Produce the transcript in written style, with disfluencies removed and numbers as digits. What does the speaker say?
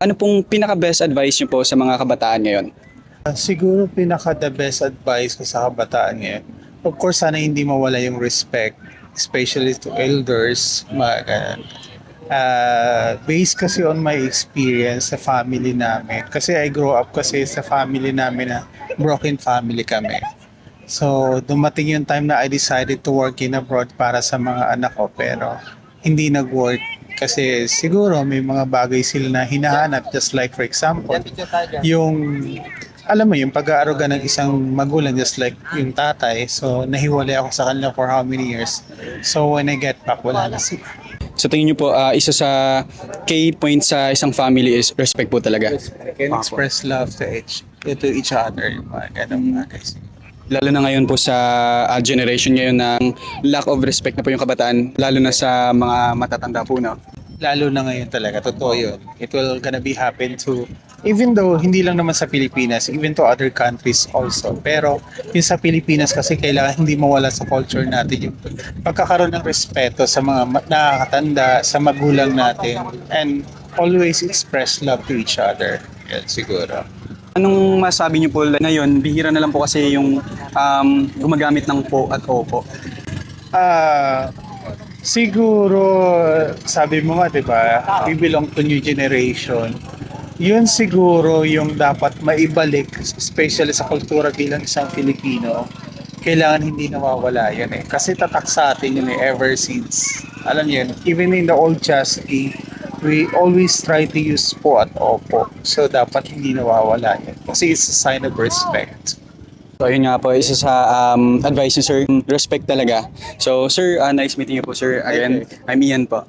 Ano pong pinaka-best advice niyo po sa mga kabataan ngayon? Siguro pinaka-the best advice ko sa kabataan ngayon, of course sana hindi mawala yung respect, especially to elders, mga ganun. Based kasi on my experience sa family namin. Kasi I grew up kasi sa family namin na broken family kami. So, dumating yung time na I decided to work in abroad para sa mga anak ko pero hindi nag-work kasi siguro may mga bagay sila na hinahanap just like for example yung alam mo yung pag-aaruga ng isang magulang just like yung tatay, so nahiwalay ako sa kanila for how many years, so when I get back wala na sila. Sa tingin niyo po, isa sa key point sa isang family is respect po talaga. Can express love to each other, yung mga ganong bagay. Lalo na ngayon po sa generation ngayon ng lack of respect na po yung kabataan, lalo na sa mga matatanda po, no? Lalo na ngayon talaga, totoo yun. It will gonna be happen to, even though hindi lang naman sa Pilipinas, even to other countries also. Pero yung sa Pilipinas kasi kailangan hindi mawala sa culture natin yung pagkakaroon ng respeto sa mga nakakatanda, sa magulang natin, and always express love to each other. Yan siguro. Anong masabi niyo po ngayon? Bihira na lang po kasi yung gumagamit ng po at opo. Ah, siguro sabi mo nga 'di ba, we belong to new generation. Yun siguro yung dapat maibalik, especially sa kultura bilang isang Filipino. Kailangan hindi nawawala yan eh. Kasi tatak sa atin yun eh, ever since. Alam niyo yun, even in the old chastity, we always try to use po at opo. So dapat hindi nawawala yan. Kasi it's a sign of respect. So ayun nga po, isa sa advice ni Sir, respect talaga. So Sir, nice meeting you po Sir. Again, I'm Ian po.